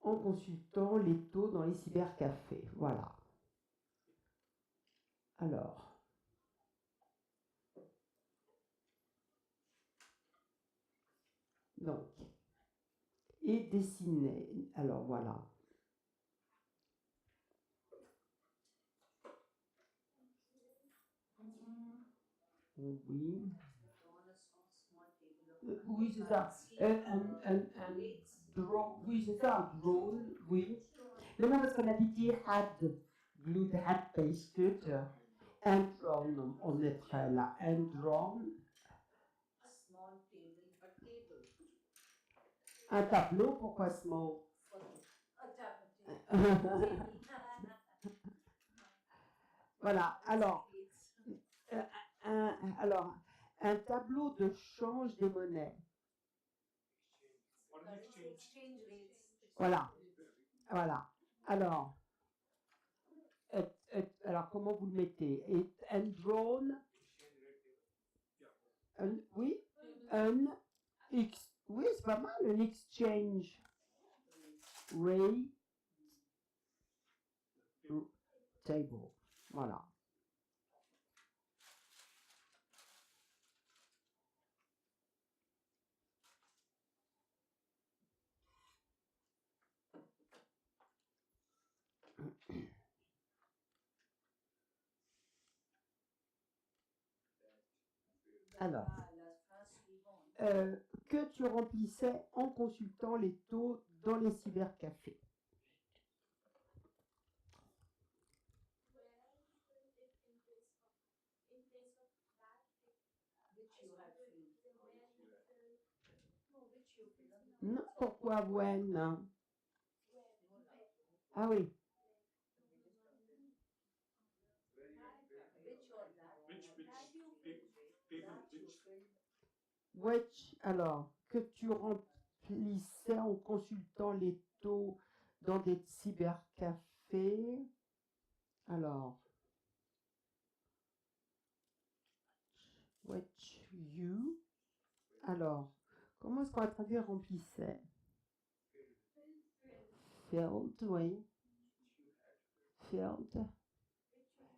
en consultant les taux dans les cybercafés. Voilà. Alors. Donc. Et dessiner. Alors voilà. Oui. Oui, c'est ça. Oui, c'est ça. Drone, oui. Mais non, parce qu'on avait dit had glued, had pasted. And drawn, on mettrait là. And drawn. A small table, a table. Un tableau, pourquoi small? A table. Voilà, alors, un tableau de change des monnaies. Voilà, voilà. Alors, comment vous le mettez? And drawn, oui, oui, c'est pas mal, un exchange rate table, voilà. Alors, que tu remplissais en consultant les taux dans les cybercafés. Non, pourquoi when? Ah oui. Which, alors, que tu remplissais en consultant les taux dans des cybercafés. Alors, which you. Alors, comment est-ce qu'on va traduire remplissait? Filled, oui. Filled.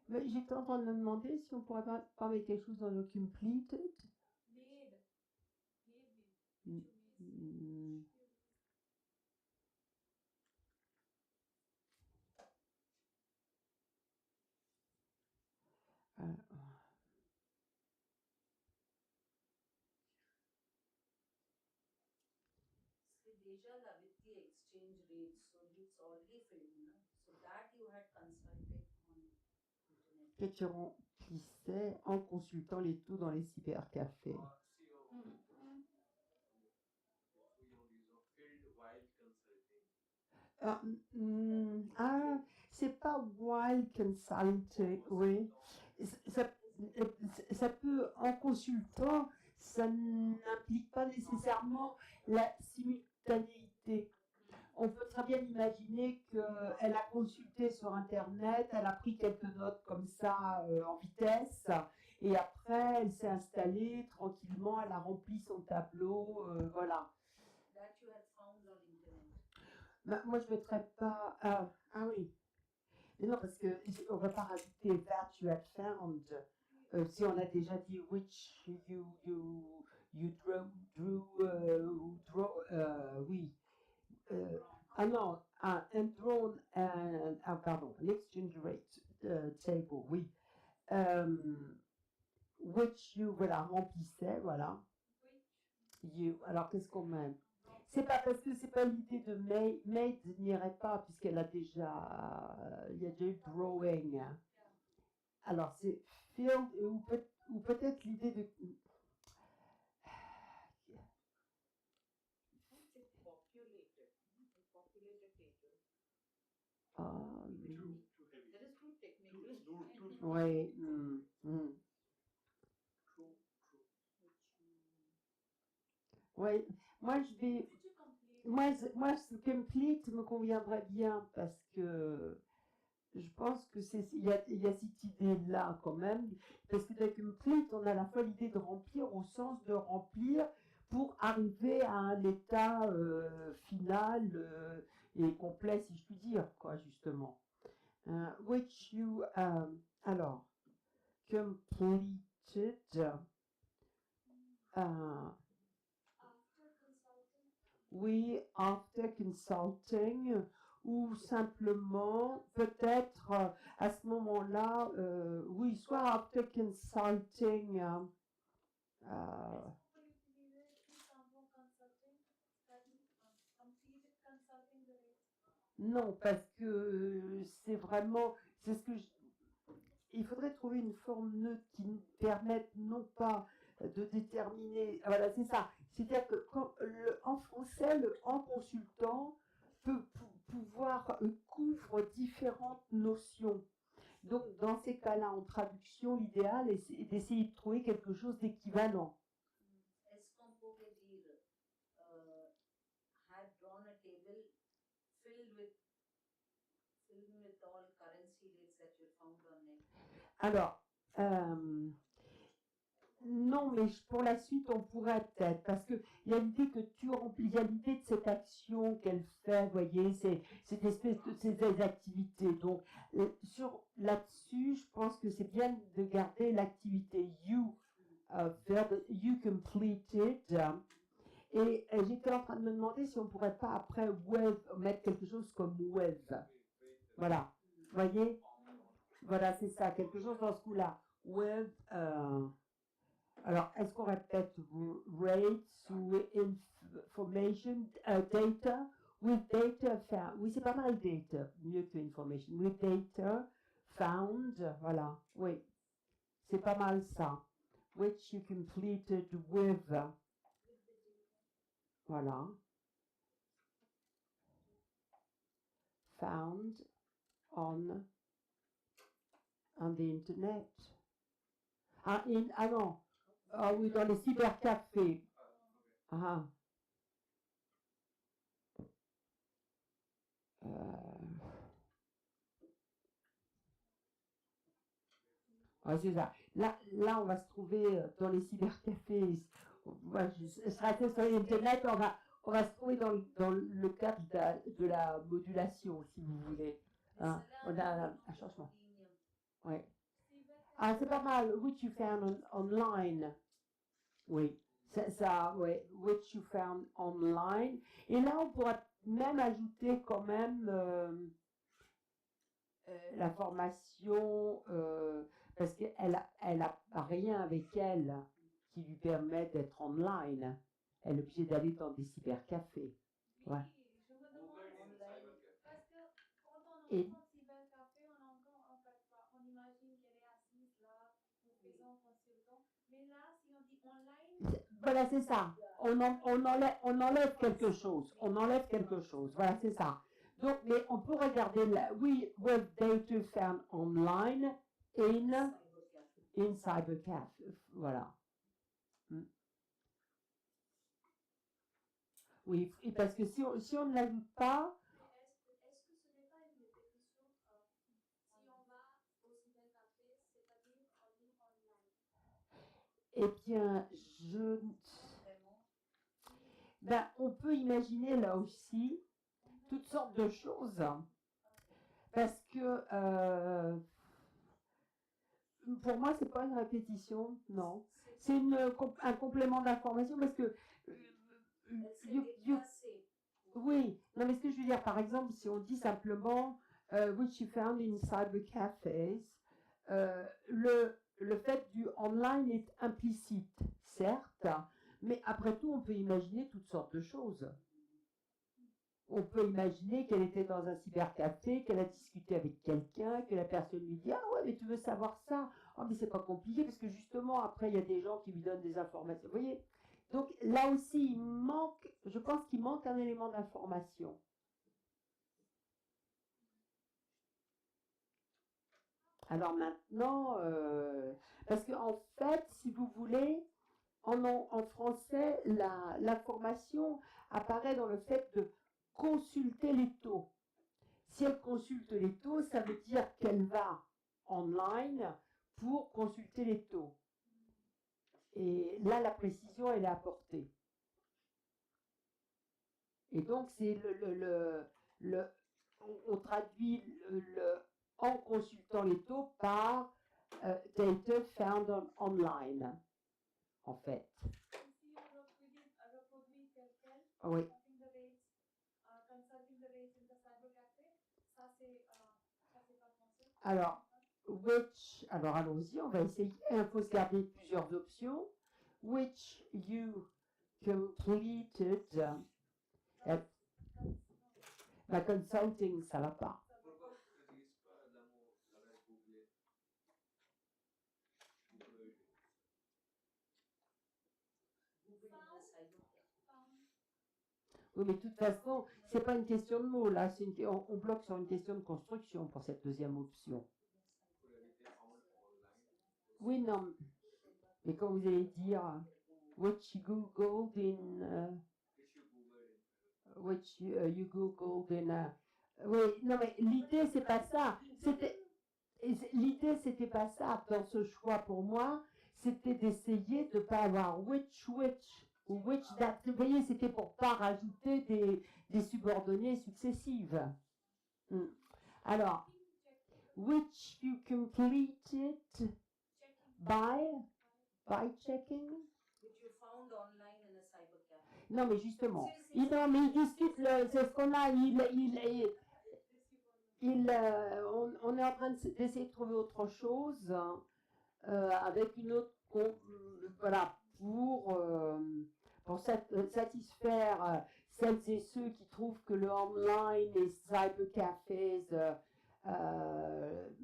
Mais j'étais en train de me demander si on pourrait pas mettre quelque chose dans le completed. Déjà là with the exchange rate, so it's already filled, no? So that you had consulted on internet. Que tu remplissais en consultant les taux dans les cybercafés. C'est pas while consulting, oui. Ça peut, en consultant, ça n'implique pas nécessairement la simultanéité. On peut très bien imaginer qu'elle a consulté sur Internet, elle a pris quelques notes comme ça en vitesse, et après elle s'est installée tranquillement, elle a rempli son tableau, voilà. That you had found on internet. Bah, moi je ne mettrais pas. Ah oui. Mais non, parce qu'on ne va pas rajouter that you had found. Si on a déjà dit which you drew, oui. Non, and drawn, pardon, an exchange rate table, oui. Which you, voilà, remplissait, voilà. You, alors qu'est-ce qu'on met? C'est pas parce que c'est pas l'idée de made n'irait pas, puisqu'elle a déjà, il y a déjà eu drawing. Alors c'est filled, ou peut-être l'idée de. Ah, oui. Oui, moi je vais. Moi, ce complete me conviendrait bien parce que je pense que il y a cette idée-là quand même. Parce que dans complete, on a à la fois l'idée de remplir au sens de remplir pour arriver à un état final et complet, si je puis dire, quoi, justement. Which you, alors, completed, oui, after consulting, ou simplement, peut-être, à ce moment-là, oui, soit after consulting, non, parce que c'est vraiment, c'est ce que il faudrait trouver une forme neutre qui nous permette non pas de déterminer, voilà, c'est ça. C'est-à-dire que en français, le en consultant peut pouvoir couvre différentes notions. Donc, dans ces cas-là, en traduction, l'idéal est d'essayer de trouver quelque chose d'équivalent. Est-ce qu'on pourrait dire had drawn a table filled with all currency rates that you found on net? Alors, non, mais pour la suite, on pourrait peut-être, parce qu'il y a l'idée que tu remplis, il y a l'idée de cette action qu'elle fait, vous voyez, cette espèce de ces activités. Donc, là-dessus, je pense que c'est bien de garder l'activité you, you completed. Et j'étais en train de me demander si on pourrait pas après mettre quelque chose comme with. Voilà, vous voyez, voilà, c'est ça, quelque chose dans ce coup-là. With, alors, est-ce qu'on répète rates ou information, data? With data found. Oui, c'est pas mal data, mieux que information. With data found, voilà, oui, c'est pas mal ça. Which you completed with, voilà. Found on the internet. Ah non. Ah oui, dans les cybercafés. Ah. C'est ça. Là, on va se trouver dans les cybercafés. Je serai sur Internet, on va se trouver dans le cadre de la modulation, si vous voulez. Hein, on a un changement. Ouais. Ah, c'est pas mal. Which you found online. Oui. Ça, ouais. Which you found online. Et là, on pourra même ajouter quand même la formation, parce qu'elle a rien avec elle qui lui permet d'être online. Elle est obligée d'aller dans des cybercafés. Ouais. Je me demande, parce que quand on Et entend cybercafé, on entend en fait quoi? On imagine qu'elle est assise là, ou faisant consultant. Mais là, si on dit online. Voilà, c'est ça. On enlève quelque chose. On enlève quelque chose. Voilà, c'est ça. Donc, mais on peut regarder oui, web data found online in cybercaf. Voilà. Oui, parce que si on ne l'ajoute pas. Est-ce que ce n'est pas une répétition si on va au cybercafé, c'est-à-dire en ligne online? Eh bien, on peut imaginer là aussi toutes sortes de choses. Parce que pour moi, c'est pas une répétition, non. C'est un complément d'information parce que oui, non, mais ce que je veux dire, par exemple, si on dit simplement which you found in cyber cafés, le fait du online est implicite, certes, mais après tout, on peut imaginer toutes sortes de choses. On peut imaginer qu'elle était dans un cybercafé, qu'elle a discuté avec quelqu'un, que la personne lui dit « Ah ouais, mais tu veux savoir ça ?» Oh, mais c'est pas compliqué, parce que justement, après, il y a des gens qui lui donnent des informations. Vous voyez? Donc, là aussi, je pense qu'il manque un élément d'information. Alors maintenant, parce qu'en fait, si vous voulez, en français, l'information apparaît dans le fait de consulter les taux. Si elle consulte les taux, ça veut dire qu'elle va online pour consulter les taux. Et là, la précision, elle est apportée. Et donc, c'est on traduit en consultant les taux par data found online, en fait. Ici, on reproduit tel quel, Oui. consulting the rates, consulting the rates in the cyber café. Ça, c'est pas français. Alors, alors allons-y, on va essayer. Il faut se garder plusieurs options. Which you completed. La consulting, ça va pas. Pourquoi n'utilise pas le mot Google? Google in the cyber Oui, mais de toute façon, c'est pas une question de mots là. On bloque sur une question de construction pour cette deuxième option. Pour éviter found online. Oui, non. Mais quand vous allez dire which you googled in. Which you googled in. Oui, non, mais l'idée, c'est pas ça. L'idée, c'était pas ça. Dans ce choix, pour moi, c'était d'essayer de ne pas avoir which ou which that. Vous voyez, c'était pour pas rajouter des subordonnées successives. Alors, which you completed by checking. which you found online in a cyber cafe. Non, mais justement, il discute, c'est ce qu'on a, on est en train d'essayer de trouver autre chose avec une autre, voilà, pour satisfaire celles et ceux qui trouvent que le online et cybercafés,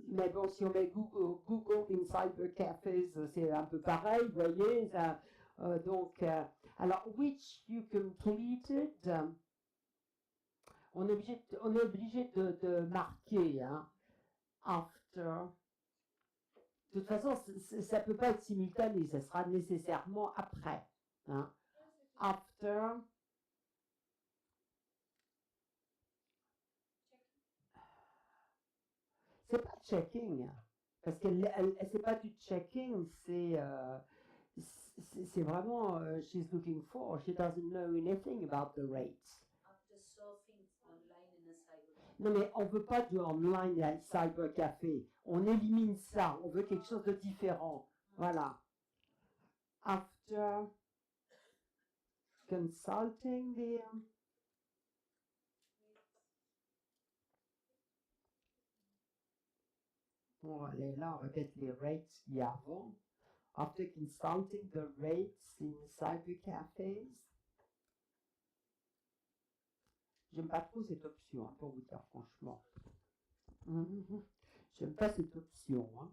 mais bon, si on met Google in cybercafés, c'est un peu pareil, vous voyez, ça, donc, alors, which you completed, on est obligé de marquer, hein, after. De toute façon, ça ne peut pas être simultané, ça sera nécessairement après. Hein. After. C'est pas checking, parce que c'est pas du checking, c'est vraiment she's looking for. She doesn't know anything about the rates. After surfing online in a cyber cafe. Non, mais on veut pas du online à cyber café. On élimine ça. On veut quelque chose de différent. Voilà. After consulting the. Bon, allez, là, on répète les rates qu'il y a avant. After consulting the rates in cyber cafés. J'aime pas trop cette option, hein, pour vous dire franchement. J'aime pas cette option. Hein.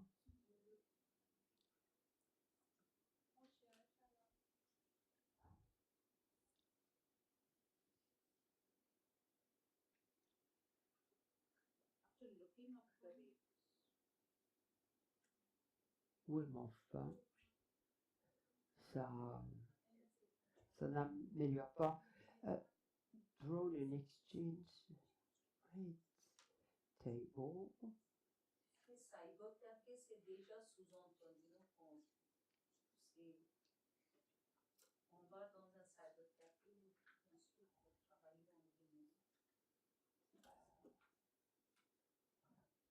After looking up the rates. Oui, mais enfin, ça n'améliore pas. Drawn an exchange rate table. Et cyber cafe, c'est déjà sous-entendu, non? On va dans un cyber café ensuite pour travailler en ligne.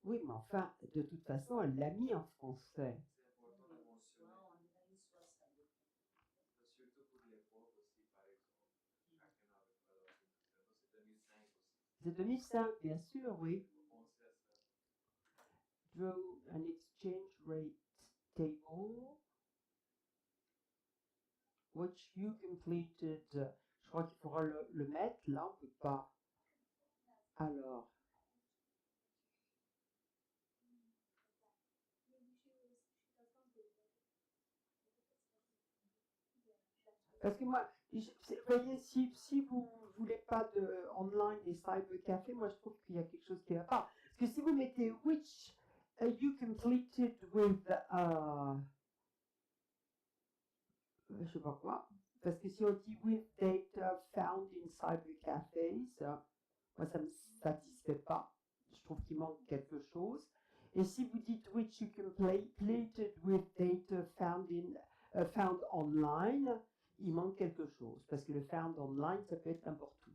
Oui, mais enfin, de toute façon, elle l'a mis en français. C'est important de mentionner. Soit online, soit cyber cafe. Surtout pour l'époque aussi, par exemple. Chacun n'avait pas d'ordinateur. C'est 2005 aussi. C'est 2005, bien sûr, oui. Il faut penser à ça. Draw an exchange rate table, which you completed. Je crois qu'il faudra le mettre, là, on ne peut pas. Alors. Parce que moi, vous voyez, si vous ne voulez pas de online et cyber café, moi je trouve qu'il y a quelque chose qui ne va pas. Parce que si vous mettez which you completed with, je sais pas quoi, parce que si on dit with data found in cyber cafés, moi ça ne me satisfait pas. Je trouve qu'il manque quelque chose. Et si vous dites which you completed with data found online, il manque quelque chose, parce que le found online, ça peut être n'importe où.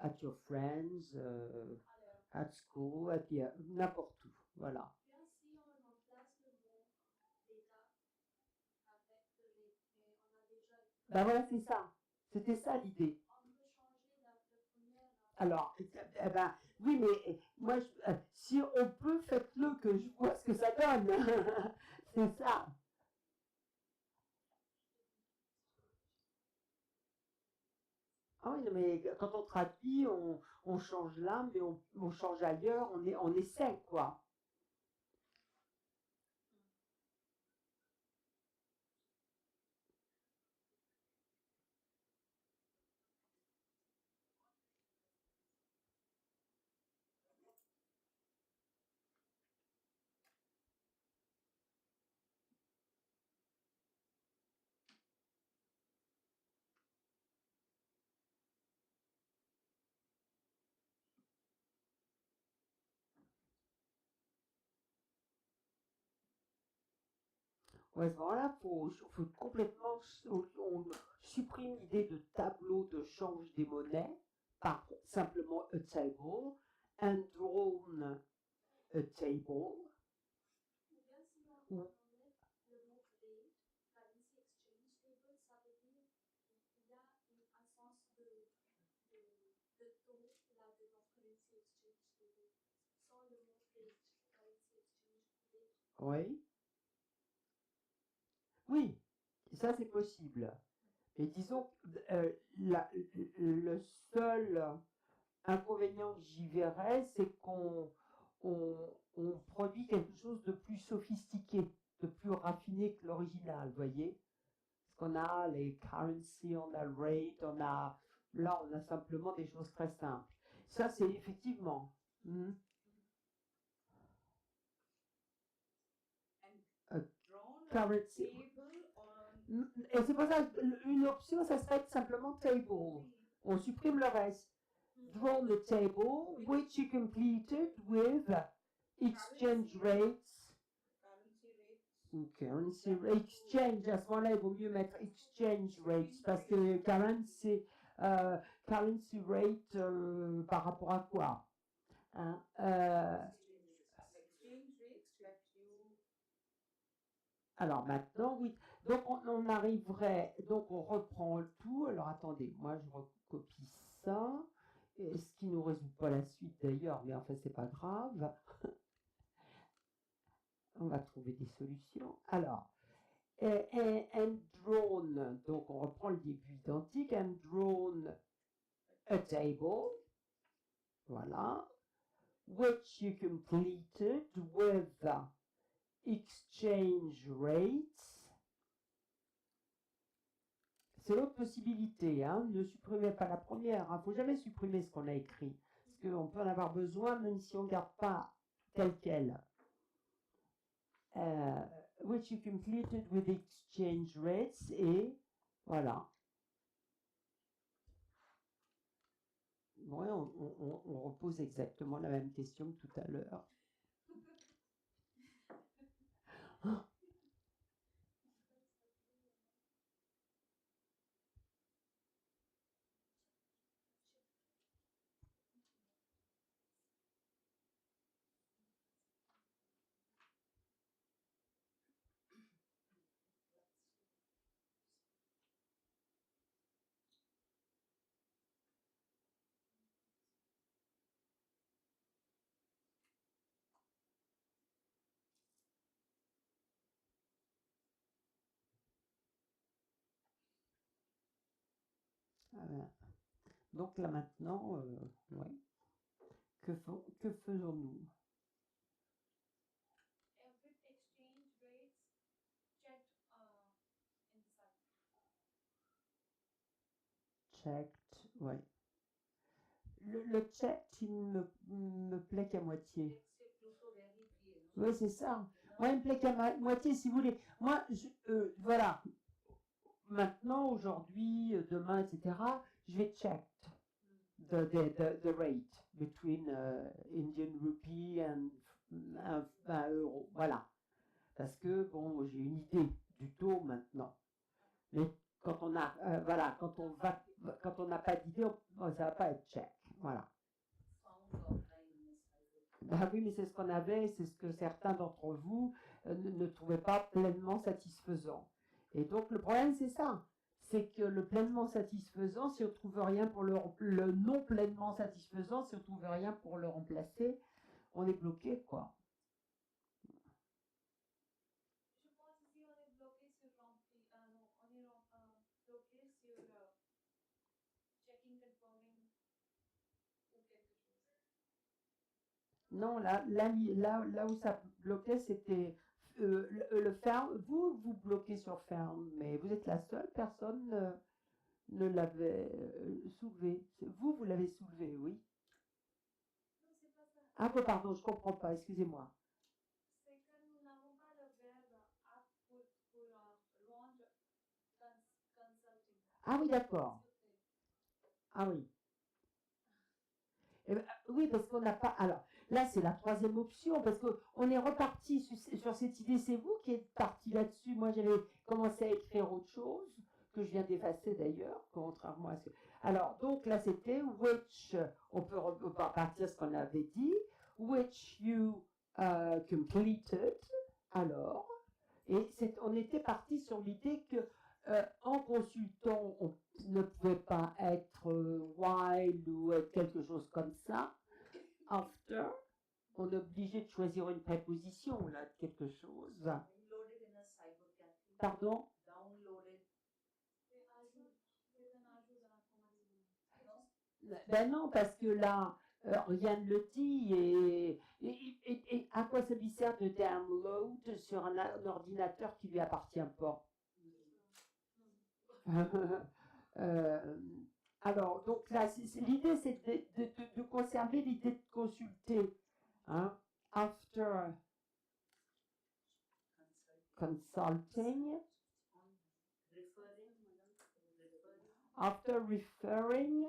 at your friends, at school, n'importe où. Voilà. Bien, si on remplace le mot data avec the rate, mais on a déjà. Ben voilà, c'est ça. C'était ça l'idée. On peut changer la première. Alors, ben, oui, mais moi, si on peut, faites-le, que je vois ce que ça donne. C'est ça. Ah oui, non, mais quand on traduit, on change là, mais on change ailleurs, on essaie, quoi. Ouais, voilà, faut complètement, on supprime l'idée de tableau de change des monnaies par simplement a table, and drawn a table. Ou bien si on Ou- enlève le mot rate, currency exchange table, ça veut dire qu'il y a un sens de taux là-dedans, currency exchange table, sans le mot rate, currency exchange rate. Oui. Oui, ça c'est possible. Et disons, le seul inconvénient que j'y verrais, c'est on produit quelque chose de plus sophistiqué, de plus raffiné que l'original, vous voyez? Parce qu'on a les currency, on a le rate, là on a simplement des choses très simples. Ça c'est effectivement. Drawn a Currency. table on Et c'est pour ça une option, ça serait simplement table. On supprime le reste. Draw the table, which you completed with exchange rates. currency rates. Exchange, à ce moment-là, il vaut mieux mettre exchange rates parce que currency rate par rapport à quoi? Hein, Exchange rates that you. alors maintenant, oui. Donc on arriverait, donc on reprend le tout. Alors attendez, moi je recopie ça. Et ce qui nous résout pas la suite d'ailleurs, mais en fait c'est pas grave. On va trouver des solutions. Alors, and drawn, donc on reprend le début identique, and drawn a table, voilà, which you completed with exchange rates. C'est l'autre possibilité, hein. Ne supprimez pas la première, il ne faut jamais supprimer ce qu'on a écrit, parce qu'on peut en avoir besoin même si on ne garde pas tel quel. Which you completed with exchange rates, et voilà. Ouais, on repose exactement la même question que tout à l'heure. Donc là maintenant, ouais. Que faisons-nous? With exchange rates checked in the cycle. Checked, ouais. Le checked, il me plaît qu'à moitié. C'est plutôt vérifié, non? Oui, c'est ça. Moi, il me plaît qu'à moitié, si vous voulez. Moi, voilà. Maintenant, aujourd'hui, demain, etc., je vais check the rate between Indian rupee and 1 euro. Voilà. Parce que, bon, j'ai une idée du taux maintenant. Mais quand on a, voilà, quand on n'a pas d'idée, ça va pas être check. Voilà. found offline in a cyber. Ben oui, mais c'est ce qu'on avait, c'est ce que certains d'entre vous ne trouvaient pas pleinement satisfaisant. Et donc le problème, c'est ça. C'est que le pleinement satisfaisant, si on ne trouve rien pour le non pleinement satisfaisant, si on ne trouve rien pour le remplacer, on est bloqué, quoi. Je pense ici on est bloqué sur rempli, non, on est bloqué sur checking, confirming ou quelque chose. Non, là où ça bloquait, c'était le ferme. Vous bloquez sur ferme, mais vous êtes la seule personne ne l'avait soulevé. Vous l'avez soulevé, oui. Non, c'est pas ça. Ah, bon, pardon, je comprends pas, excusez-moi. C'est que nous n'avons pas le verbe up pour rendre consulting. Ah oui, d'accord. Ah oui. Eh ben, oui, parce qu'on n'a pas. Alors, là, c'est la troisième option, parce qu'on est reparti sur cette idée. C'est vous qui êtes parti là-dessus. Moi, j'avais commencé à écrire autre chose, que je viens d'effacer d'ailleurs, contrairement à ce que. Alors, donc là, c'était which, on peut repartir ce qu'on avait dit, which you completed, alors. Et on était parti sur l'idée que en consultant, on ne pouvait pas être while ou être quelque chose comme ça. After, on est obligé de choisir une préposition, là, de quelque chose. Downloaded in a cyber cafe. Pardon? Downloaded. C'est un ajout dans la commande. No? Ben non, parce que là, rien ne le dit. Et à quoi ça lui sert de download sur un ordinateur qui lui appartient pas? Alors, donc là, l'idée, c'est de conserver l'idée de consulter. Hein, after consulting, Referring, madam. Referring. after referring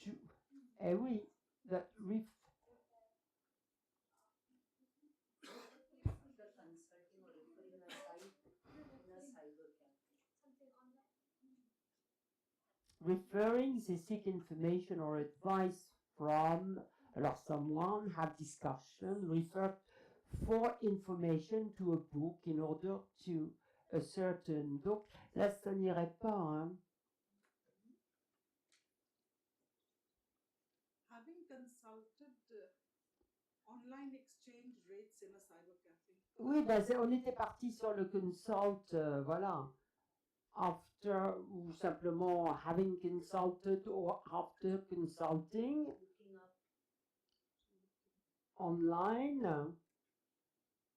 to, eh oui, that After consulting or referring a site in a cyber cafe. Something online. referring, they seek information or advice from, alors someone, have discussion, refer for information to a book in order to a certain. Donc là, ça n'irait pas, hein. Having consulted online exchange rates in a cyber cafe. Oui, ben on était parti sur le consult, voilà. After, ou simplement having consulted, or after consulting Looking up. online,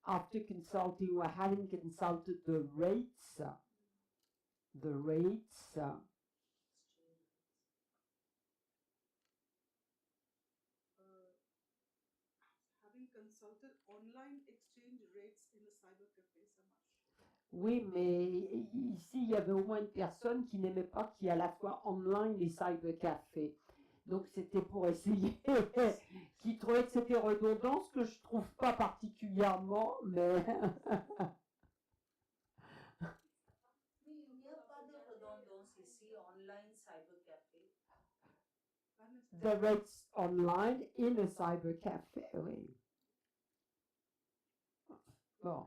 after consulting or having consulted the rates, Exchange. Having consulted online exchange rates in a cyber cafe, ça marche. Oui, mais ici, il y avait au moins une personne qui n'aimait pas qu'il y ait à la fois online et cybercafé. Donc, c'était pour essayer, qui trouvait que c'était redondant, ce que je trouve pas particulièrement, mais... Oui, il n'y a pas de redondance ici, online cyber cafe. The rates online in a cybercafé, oui. Bon.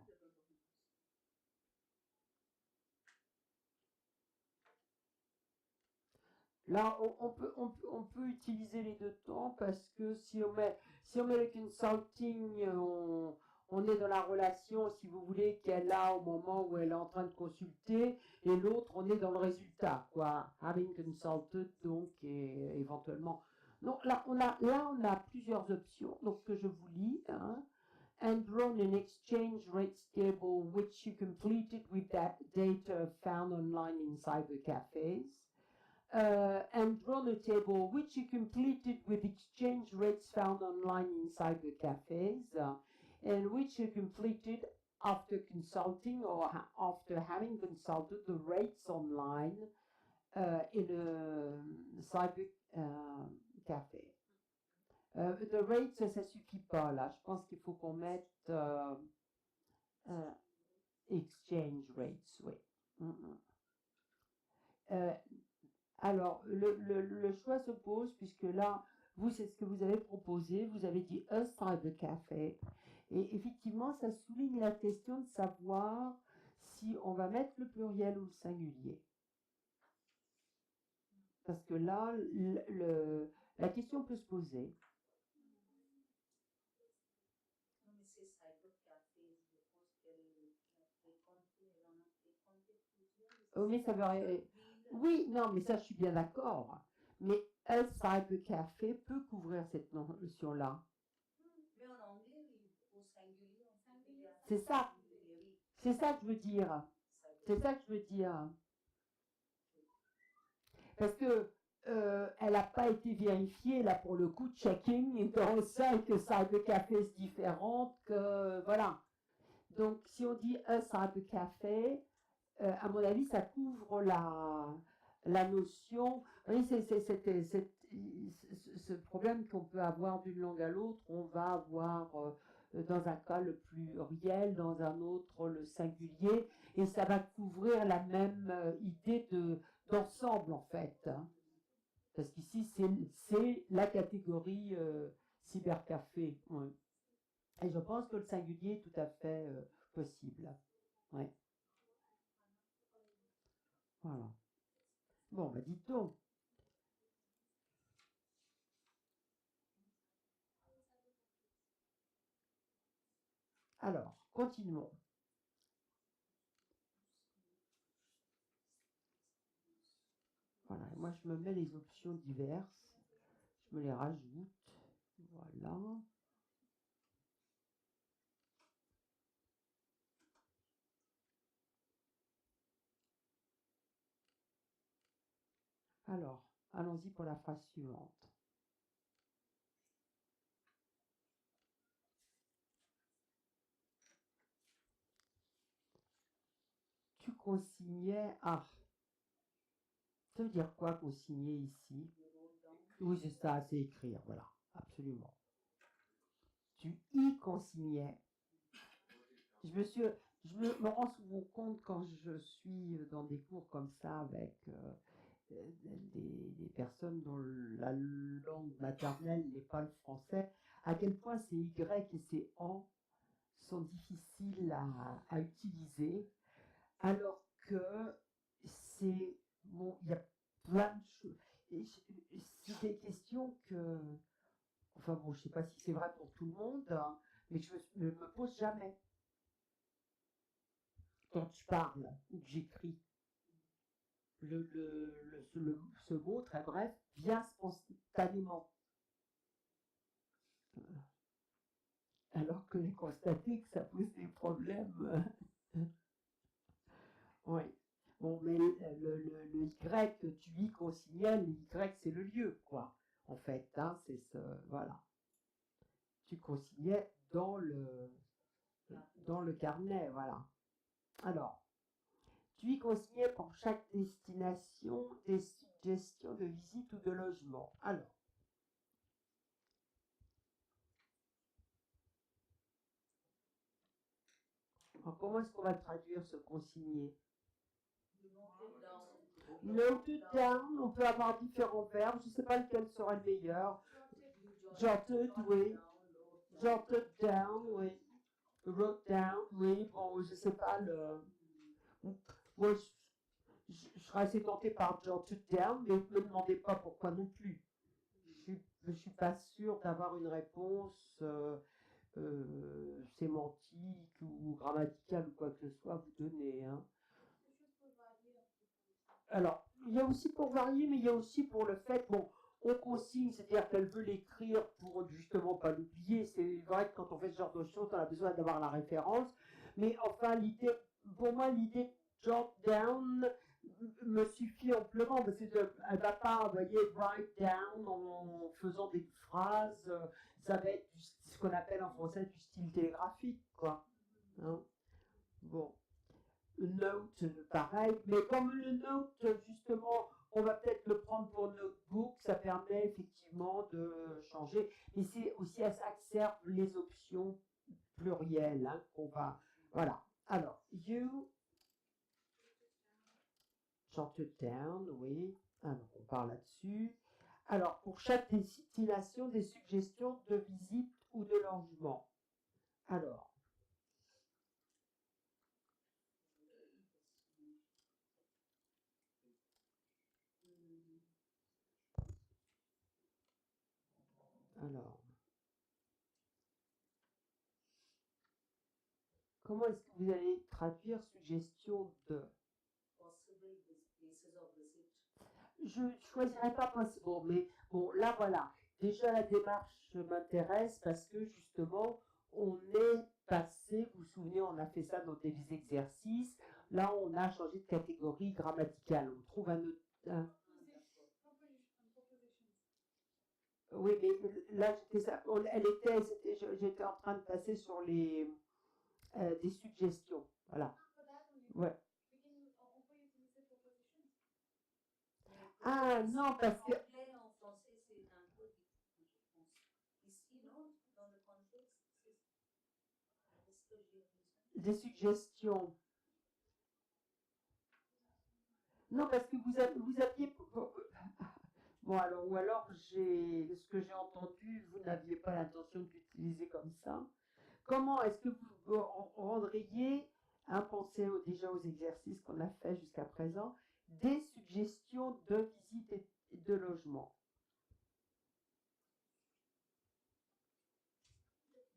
Là, on peut utiliser les deux temps parce que si on met le consulting, on est dans la relation, si vous voulez, qu'elle a au moment où elle est en train de consulter, et l'autre, on est dans le résultat, quoi. Having consulted, donc, et éventuellement. Donc là, on a plusieurs options, donc que je vous lis, hein. And drawn an exchange rates table which you completed with that data found online in cyber cafes. And drawn a table which you completed with exchange rates found online in cyber cafes, and which you completed after consulting or after having consulted the rates online in a cyber café. The rates, ça suffit pas là. Je pense qu'il faut qu'on mette exchange rates, oui. Alors, le choix se pose puisque là, vous, c'est ce que vous avez proposé. Vous avez dit un cybercafé. Et effectivement, ça souligne la question de savoir si on va mettre le pluriel ou le singulier. Parce que là, la question peut se poser. Non, mais c'est cybercafé, je pense qu'elle fréquentait plusieurs. Oh, mais ça veut rien. Oui, non, mais ça, je suis bien d'accord. Mais un cybercafé peut couvrir cette notion-là. Mais en anglais, au singulier, C'est ça. oui. C'est ça que je veux dire. C'est ça que je veux dire. Parce que elle n'a pas été vérifiée, là, pour le coup, checking dans ça et que cybercafé est différente que. Voilà. Donc, si on dit un cybercafé, à mon avis, ça couvre la notion. Oui, c'est ce problème qu'on peut avoir d'une langue à l'autre. On va avoir dans un cas le pluriel, dans un autre le singulier, et ça va couvrir la même idée d'ensemble en fait. Hein. Parce qu'ici, c'est la catégorie cybercafé. Ouais. Et je pense que le singulier est tout à fait possible. Ouais. Voilà. Bon, bah dites donc. Alors, continuons. Voilà, moi je me mets les options diverses. Je me les rajoute. Voilà. Alors, allons-y pour la phrase suivante. Tu consignais à. Ça veut dire quoi consigner ici? Oui, c'est ça, c'est écrire, voilà, absolument. Tu y consignais. Je me rends souvent compte quand je suis dans des cours comme ça avec des personnes dont la langue maternelle n'est pas le français, à quel point ces Y et ces En sont difficiles à utiliser, alors que c'est bon, il y a plein de choses. C'est des questions que, enfin bon, je sais pas si c'est vrai pour tout le monde, hein, mais que je ne me pose jamais quand je parle ou que j'écris. Ce mot très bref vient spontanément. Alors que j'ai constaté que ça pose des problèmes. Oui. Bon, mais le Y, tu y consignales, le Y, c'est le lieu, quoi. En fait, hein, c'est ce. Voilà. Tu consignais dans le carnet, voilà. Alors, tu y consignais pour chaque destination des suggestions de visite ou de logement. Alors, comment est-ce qu'on va traduire ce consigner? Noted down, on peut avoir différents verbes, je ne sais pas lequel sera le meilleur. Jotted, oui. Jotted down, oui. Wrote down, oui. Bon, je ne sais pas le. Moi, je serais assez tenté par jotted down, mais ne me demandez pas pourquoi non plus. Je suis pas sûr d'avoir une réponse sémantique ou grammaticale ou quoi que ce soit à vous donner. Hein. Alors, il y a aussi pour varier, mais il y a aussi pour le fait, bon, on consigne, c'est-à-dire qu'elle veut l'écrire pour justement pas l'oublier. C'est vrai que quand on fait ce genre de choses, on a besoin d'avoir la référence. Mais enfin, l'idée, pour moi, l'idée jot down me suffit amplement parce qu'elle ne va pas, vous voyez, write down en faisant des phrases. Ça va être ce qu'on appelle en français du style télégraphique, quoi. Hein? Bon. Note, pareil, mais comme le note, justement, on va peut-être le prendre pour notebook, ça permet effectivement de changer. Et c'est aussi à ça que servent les options plurielles, hein, qu'on va. Voilà. Alors, you jotted down, oui. Alors, on parle là-dessus. Alors, pour chaque destination, des suggestions de visite ou de logement. Alors, alors, comment est-ce que vous allez traduire suggestion de? Possible places of visit. Je ne choisirais pas possible, mais bon, là voilà. Déjà, la démarche m'intéresse parce que justement, on est passé, vous vous souvenez, on a fait ça dans des exercices. Là, on a changé de catégorie grammaticale. On trouve un autre. Oui, mais là, j'étais en train de passer sur les des suggestions. Voilà. Ouais. Ah non, parce que Anglais en français, c'est un peu différent, je pense. Ici, non, dans le contexte, c'est ce que j'ai besoin. des suggestions. Non, parce que vous aviez. Bon, alors, ou alors, ce que j'ai entendu, vous n'aviez pas l'intention de l'utiliser comme ça. Comment est-ce que vous rendriez, pensez déjà aux exercices qu'on a fait jusqu'à présent, des suggestions de visite et de logement?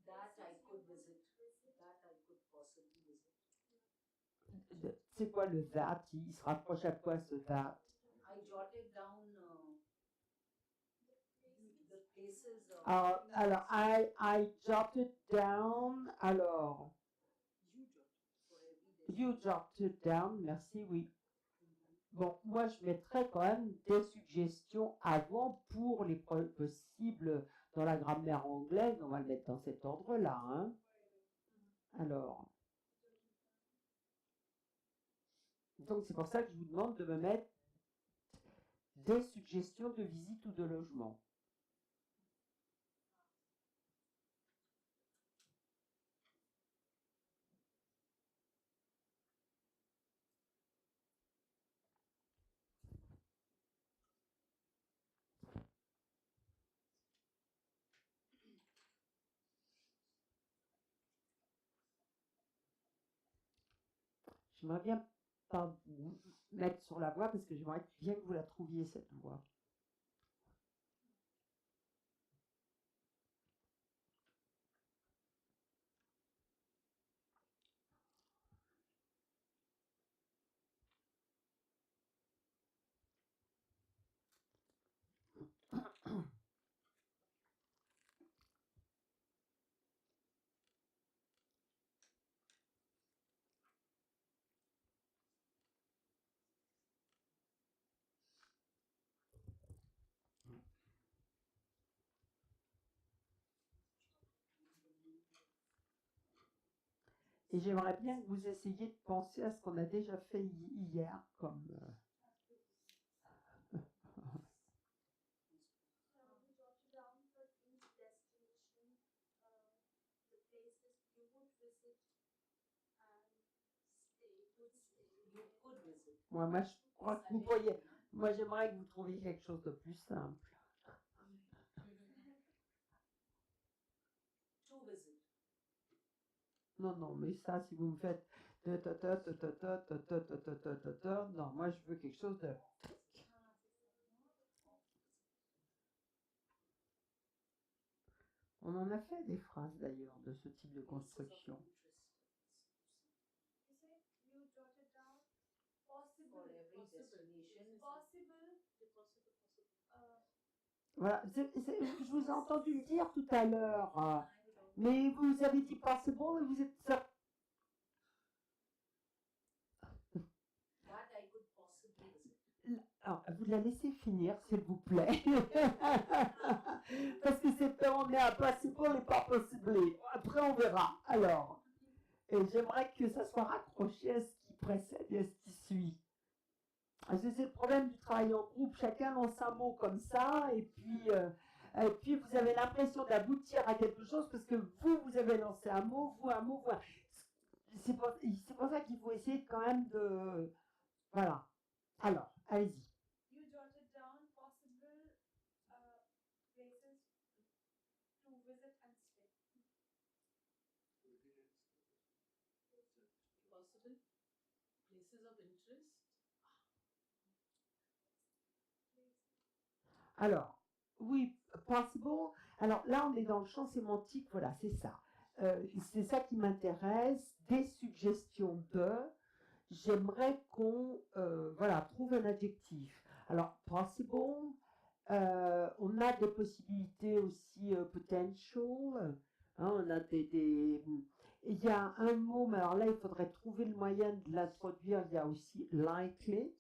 That I could visit. That I could possibly visit. C'est quoi le that? Il se rapproche à quoi ce that? I jotted down the places of. Alors, I jotted down. Alors, you jotted down. Merci, oui. Bon, moi, je mettrais quand même des suggestions avant pour les possibles dans la grammaire anglaise. On va le mettre dans cet ordre-là. Hein. Alors, donc c'est pour ça que je vous demande de me mettre des suggestions de visite ou de logement. J'aimerais bien pas vous mettre sur la voie parce que j'aimerais bien que vous la trouviez cette voie. Et j'aimerais bien que vous essayiez de penser à ce qu'on a déjà fait hier comme... Moi, je crois que vous pourriez... Moi, j'aimerais que vous trouviez quelque chose de plus simple. Non, mais ça, si vous me faites... Non, moi, je veux quelque chose de... On en a fait des phrases, d'ailleurs, de ce type de construction. Voilà, je vous ai entendu le dire tout à l'heure, mais vous avez dit possible et vous êtes ça. Alors, vous la laissez finir, s'il vous plaît. Parce que on est à possible et pas possible. Après, on verra. Alors, et j'aimerais que ça soit raccroché à ce qui précède et à ce qui suit. C'est le problème du travail en groupe. Chacun lance un mot comme ça, et puis vous avez l'impression d'aboutir à quelque chose parce que vous avez lancé un mot, vous un mot, vous. C'est pour ça qu'il faut essayer quand même de... Voilà. Alors, allez-y. You jotted visit and stay. Possible places of interest. Alors, oui, possible. Alors là, on est dans le champ sémantique, voilà, c'est ça. C'est ça qui m'intéresse, des suggestions de. J'aimerais qu'on voilà, trouve un adjectif. Alors, possible, on a des possibilités aussi potential. Hein, on a il y a un mot, mais alors là, il faudrait trouver le moyen de l'introduire. Il y a aussi likely,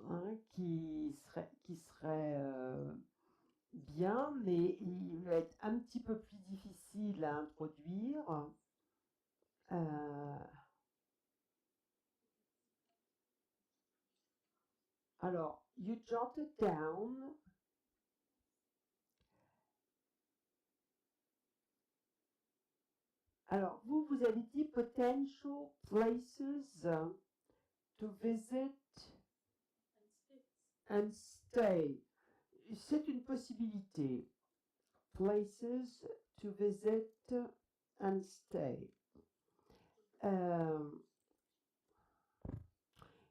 hein, qui serait bien, mais il va être un petit peu plus difficile à introduire. Alors, you jotted down. Alors, vous avez dit potential places to visit and stay. C'est une possibilité. Places to visit and stay.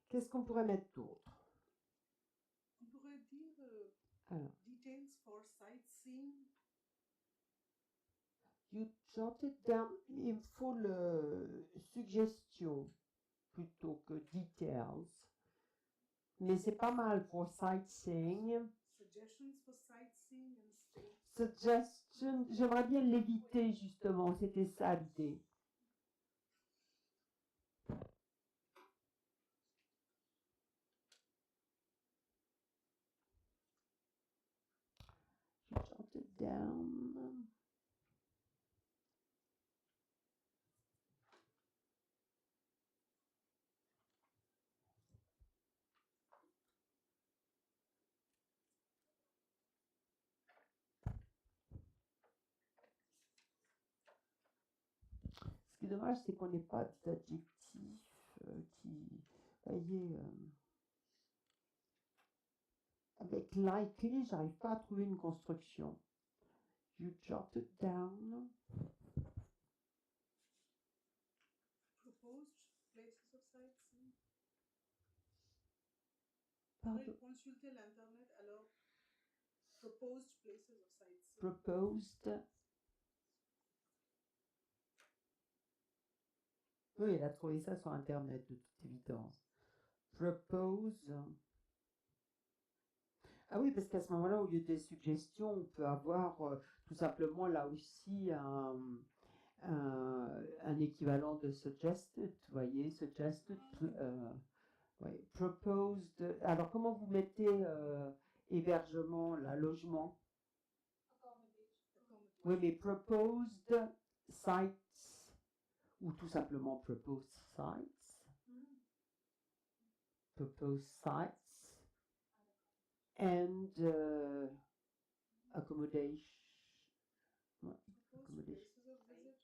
Qu'est-ce qu'on pourrait mettre d'autre? On pourrait dire Alors, details for sightseeing. you jotted down, il me faut le suggestion plutôt que details. Mais c'est pas mal pour sightseeing. Suggestions for sightseeing and stay. Suggestion, j'aimerais bien l'éviter justement, c'était ça l'idée. You jotted down. Ce qui est dommage, c'est qu'on n'ait pas d'adjectif qui, voyez, avec likely, j'arrive pas à trouver une construction. You jotted down. Proposed places of sightseeing. Pardon. Consulter l'internet, alors proposed places of sightseeing. Proposed. Oui, elle a trouvé ça sur Internet, de toute évidence. Propose. Ah oui, parce qu'à ce moment-là, au lieu des suggestions, on peut avoir tout simplement là aussi un équivalent de suggested. Vous voyez, suggested. Oui, proposed. Alors, comment vous mettez hébergement, là, logement? Oui, mais proposed sites, ou tout simplement proposed sites. Proposed sites and accommodation. Ouais, Proposed places of visit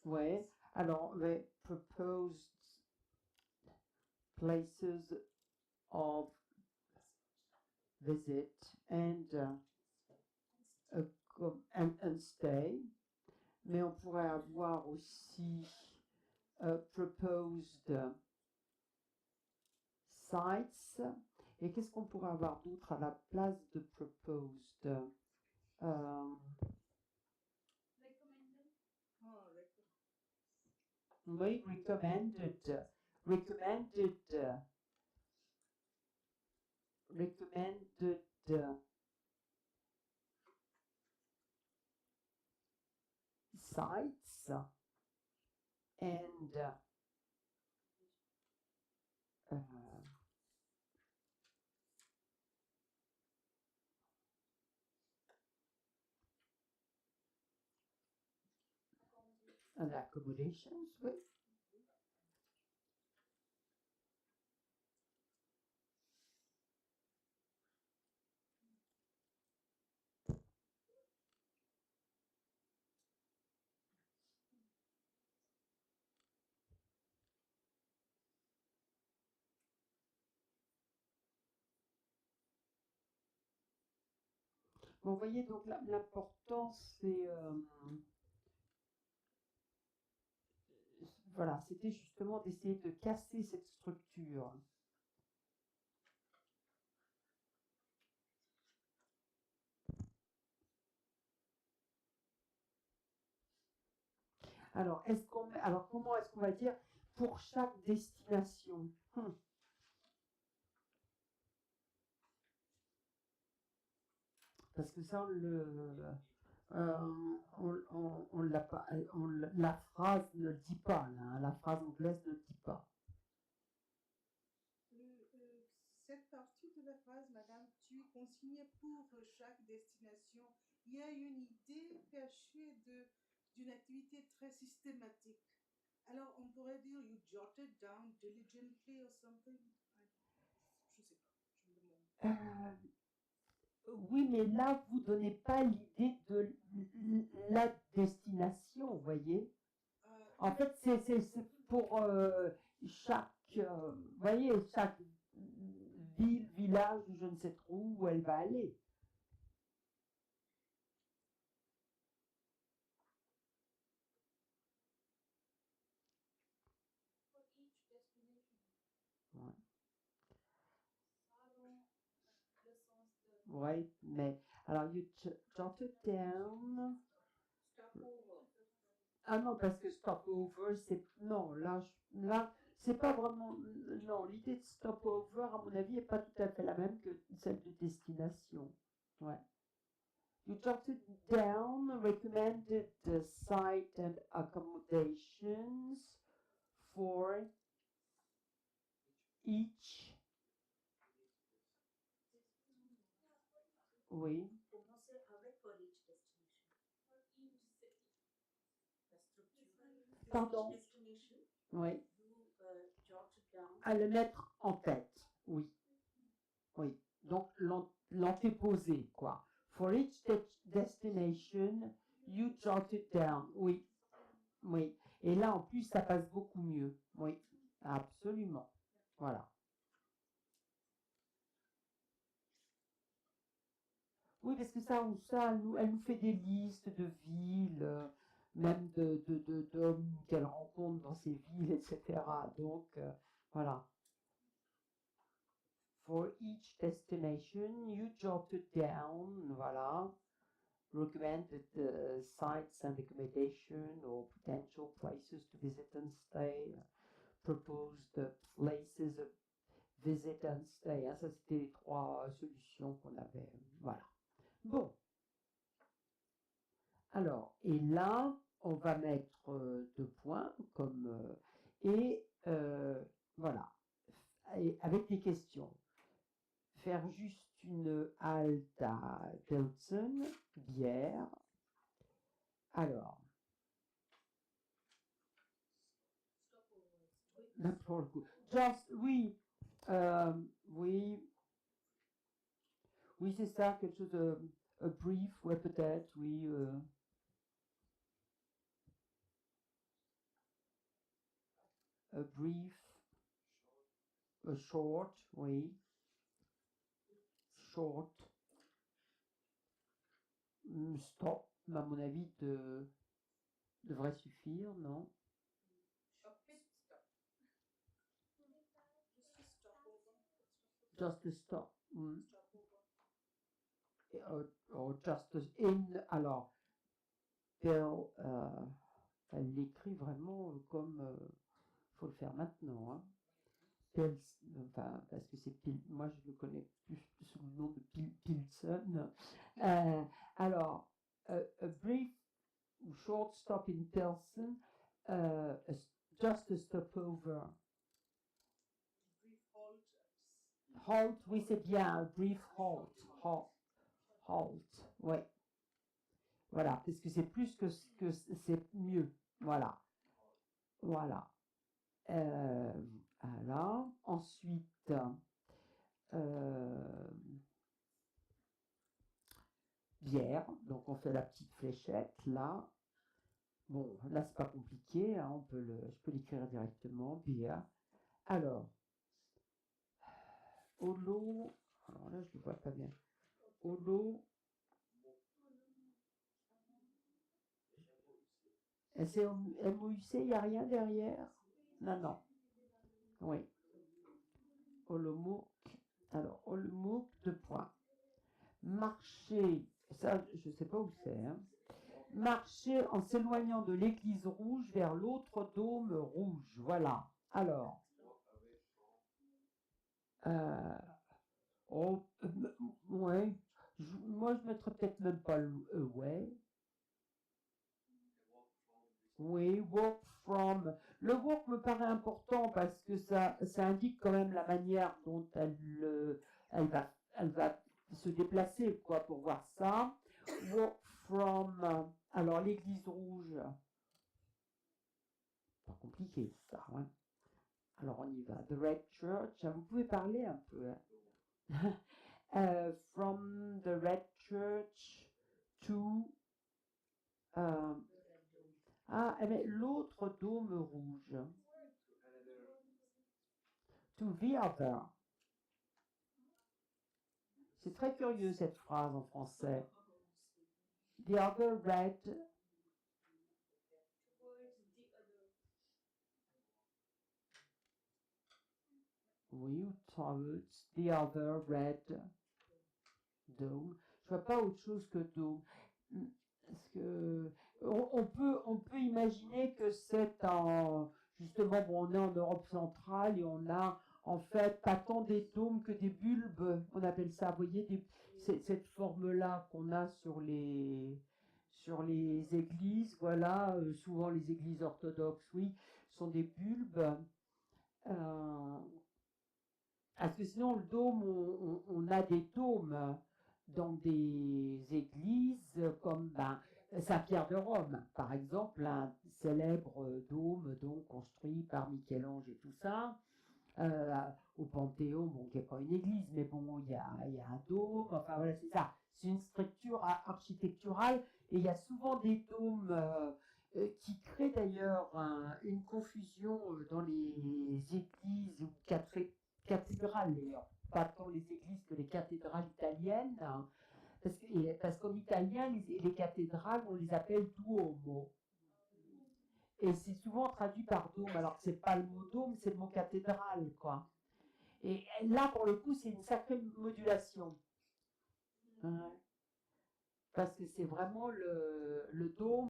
or ouais. Alors, ouais, proposed places of visit and and stay. Mais on pourrait avoir aussi proposed sites. Et qu'est-ce qu'on pourrait avoir d'autre à la place de proposed? Recommended. Ah, Oui, recommended. Recommended. Recommended. Sites and and accommodations, oui. Bon, vous voyez, donc l'important, c'est... voilà, c'était justement d'essayer de casser cette structure. Alors, alors comment est-ce qu'on va dire pour chaque destination? Parce que ça, on l'a pas, la phrase ne le dit pas, là, hein, la phrase anglaise ne le dit pas. Cette partie de la phrase, Madame, tu es consigné pour chaque destination. Il y a une idée cachée d'une activité très systématique. Alors, on pourrait dire you jotted down diligently or something. Je sais pas, je me demande. Oui, mais là, vous ne donnez pas l'idée de la destination, vous voyez. En fait, c'est pour chaque, vous voyez, chaque ville, village, je ne sais trop où elle va aller. For each destination. Ouais. Ça rend le sens de. Oui, mais alors, you jot it down. Stopover. Ah non, parce que stopover, c'est... Non, là c'est pas vraiment... Non, l'idée de stopover, à mon avis, n'est pas tout à fait la même que celle de destination. Ouais. You jotted down recommended site and accommodations for each... Oui. Commencer avec for each destination. For each city. La structure. Pardon. Each destination. Oui. You jot it down. À le mettre en tête. Oui. Oui. Donc, l'antéposer, quoi. For each destination, you jot it down. Oui. Oui. Et là, en plus, ça passe beaucoup mieux. Oui. Absolument. Voilà. Oui, parce que elle nous fait des listes de villes, même d'hommes qu'elle rencontre dans ces villes, etc. Donc, voilà. For each destination, you jot it down. Voilà. Recommended sites and accommodation or potential places to visit and stay. Proposed places of visit and stay. Hein, ça, c'était les trois solutions qu'on avait. Voilà. Bon. Alors, et là, on va mettre 2 points comme et voilà. Et avec des questions. Faire juste une halte à Pilsen, bière. Alors, là pour le coup. Just, oui, oui, oui, c'est ça, quelque chose de a brief, ouais, peut-être, oui. A brief, a short, oui. Short. Stop, à mon avis, devrait suffire, non? A pit stop. Just a stopover. Just a stop. Stopover. Or just in. Alors, Bill, elle l'écrit vraiment comme faut le faire maintenant. Hein. Enfin, parce que c'est moi je le connais plus sous le nom de Pilsen. Alors, a brief short stop in Pilsen, just a stopover. Brief halt. Halt, oui, c'est bien, brief halt. Halt, oui. Voilà, parce que c'est plus que c'est mieux. Voilà. Voilà. Voilà. Ensuite, bière. Donc, on fait la petite fléchette là. Bon, là, c'est pas compliqué. Hein, je peux l'écrire directement. Bière. Alors, holo. Alors là, je ne vois pas bien. Holo. C'est MOUC, il n'y a rien derrière? Non, non. Oui. Olomouc. Alors, Olomouc, 2 points. Marcher, ça, je ne sais pas où c'est. Hein. Marcher en s'éloignant de l'église rouge vers l'autre dôme rouge. Voilà. Alors. Ouais. Moi, je mettrais peut-être même pas le ouais. Oui, walk from. Le walk me paraît important parce que ça indique quand même la manière dont elle va se déplacer, quoi, pour voir ça. Walk from. Alors, l'église rouge. Pas compliqué, ça. Hein. Alors, on y va. The Red Church. Vous pouvez parler un peu. Hein. From the Red Church to. Mais l'autre dôme rouge. To the other. C'est très curieux cette phrase en français. The other red. Oui, ou towards the other red dome. Je vois pas autre chose que dôme. Parce que on peut imaginer que c'est justement, bon, on est en Europe centrale et on a en fait pas tant des dômes que des bulbes, on appelle ça, vous voyez, cette forme-là qu'on a sur les églises, voilà, souvent les églises orthodoxes, oui, sont des bulbes. Parce que sinon, le dôme, on a des dômes dans des églises comme Saint-Pierre de Rome, par exemple, un célèbre dôme donc construit par Michel-Ange et tout ça. Au Panthéon, bon, qui n'est pas une église, mais bon, il y a un dôme, enfin voilà, c'est ça. C'est une structure architecturale et il y a souvent des dômes qui créent d'ailleurs une confusion dans les églises ou cathédrales, d'ailleurs. Pas tant les églises que les cathédrales italiennes, hein, parce qu'en italien, les cathédrales, on les appelle duomo. Et c'est souvent traduit par dôme, alors que c'est pas le mot dôme, c'est le mot cathédrale, quoi. Et là, pour le coup, c'est une sacrée modulation. Parce que c'est vraiment le dôme.